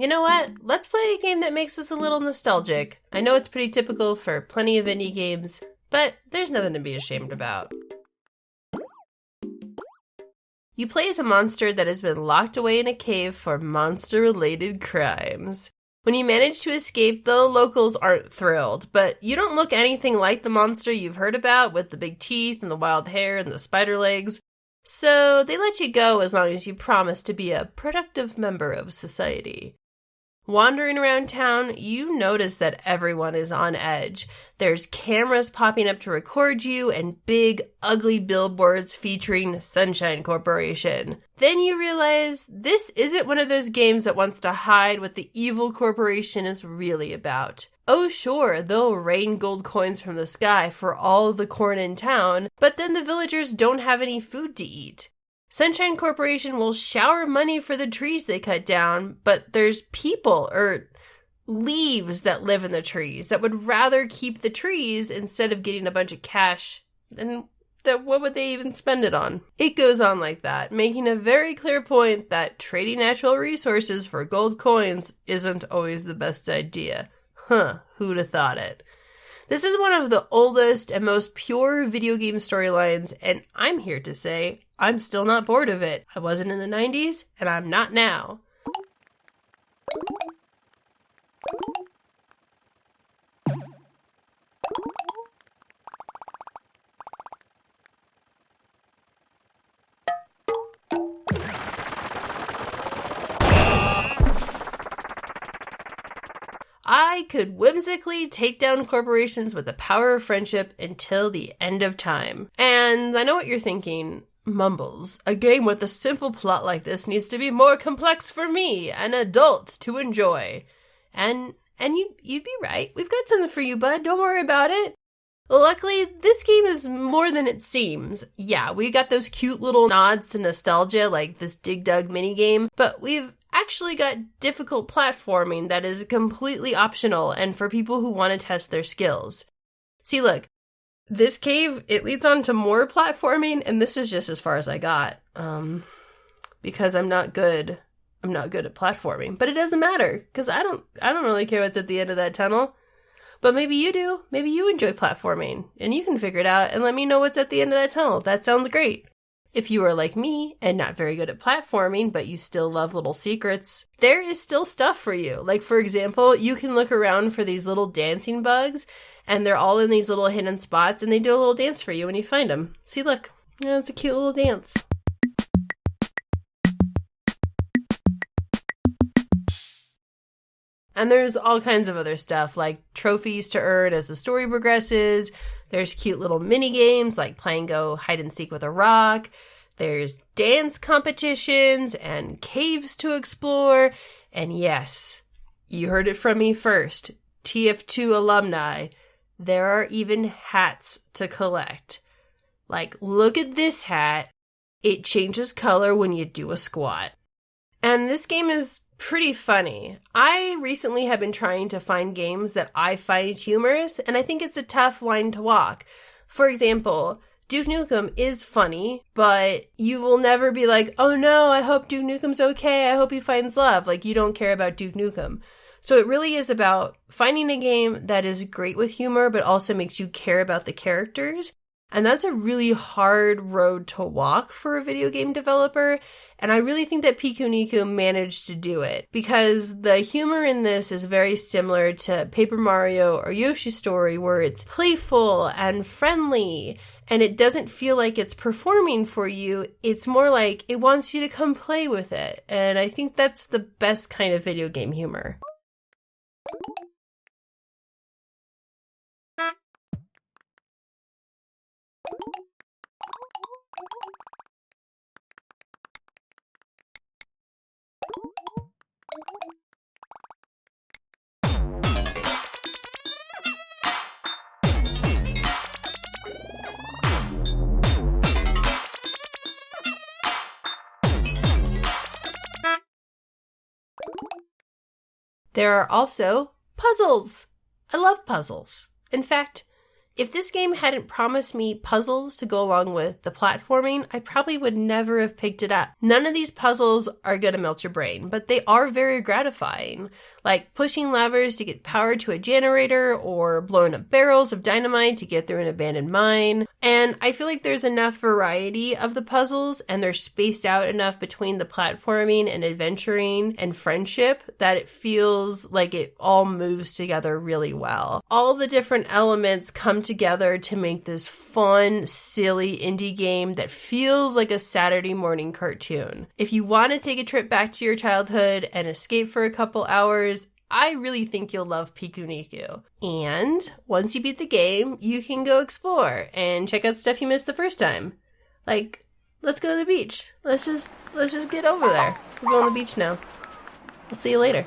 You know what? Let's play a game that makes us a little nostalgic. I know it's pretty typical for plenty of indie games, but there's nothing to be ashamed about. You play as a monster that has been locked away in a cave for monster-related crimes. When you manage to escape, the locals aren't thrilled, but you don't look anything like the monster you've heard about with the big teeth and the wild hair and the spider legs, so they let you go as long as you promise to be a productive member of society. Wandering around town, you notice that everyone is on edge. There's cameras popping up to record you and big, ugly billboards featuring Sunshine Corporation. Then you realize this isn't one of those games that wants to hide what the evil corporation is really about. Oh sure, they'll rain gold coins from the sky for all the corn in town, but then the villagers don't have any food to eat. Sunshine Corporation will shower money for the trees they cut down, but there's people, or leaves, that live in the trees that would rather keep the trees instead of getting a bunch of cash. And what would they even spend it on? It goes on like that, making a very clear point that trading natural resources for gold coins isn't always the best idea. Who'd have thought it? This is one of the oldest and most pure video game storylines, and I'm here to say I'm still not bored of it. I wasn't in the 90s, and I'm not now. I could whimsically take down corporations with the power of friendship until the end of time. And I know what you're thinking. Mumbles, a game with a simple plot like this needs to be more complex for me, an adult, to enjoy. And you'd be right. We've got something for you, bud. Don't worry about it. Luckily, this game is more than it seems. Yeah, we got those cute little nods to nostalgia like this Dig Dug minigame, but we've actually got difficult platforming that is completely optional and for people who want to test their skills. See, look, this cave, it leads on to more platforming, and this is just as far as I got. Because I'm not good at platforming, but it doesn't matter because I don't really care what's at the end of that tunnel. But maybe you do. Maybe you enjoy platforming, and you can figure it out and let me know what's at the end of that tunnel. That sounds great. If you are like me and not very good at platforming, but you still love little secrets, there is still stuff for you. Like, for example, you can look around for these little dancing bugs, and they're all in these little hidden spots, and they do a little dance for you when you find them. See, look. Yeah, it's a cute little dance. And there's all kinds of other stuff, like trophies to earn as the story progresses. There's cute little mini games like playing go hide and seek with a rock. There's dance competitions and caves to explore. And yes, you heard it from me first. TF2 alumni. There are even hats to collect. Like, look at this hat. It changes color when you do a squat. And this game is pretty funny. I recently have been trying to find games that I find humorous, and I think it's a tough line to walk. For example, Duke Nukem is funny, but you will never be like, oh no, I hope Duke Nukem's okay, I hope he finds love. Like, you don't care about Duke Nukem. So it really is about finding a game that is great with humor, but also makes you care about the characters. And that's a really hard road to walk for a video game developer. And I really think that Pikuniku managed to do it because the humor in this is very similar to Paper Mario or Yoshi's Story, where it's playful and friendly and it doesn't feel like it's performing for you. It's more like it wants you to come play with it. And I think that's the best kind of video game humor. There are also puzzles. I love puzzles. In fact, If this game hadn't promised me puzzles to go along with the platforming, I probably would never have picked it up. None of these puzzles are going to melt your brain, but they are very gratifying. Like pushing levers to get power to a generator or blowing up barrels of dynamite to get through an abandoned mine. And I feel like there's enough variety of the puzzles and they're spaced out enough between the platforming and adventuring and friendship that it feels like it all moves together really well. All the different elements come together to make this fun, silly indie game that feels like a Saturday morning cartoon. If you want to take a trip back to your childhood and escape for a couple hours, I really think you'll love Pikuniku. And once you beat the game, you can go explore and check out stuff you missed the first time. Like, let's go to the beach. Let's just get over there. We're going to the beach now. I'll see you later.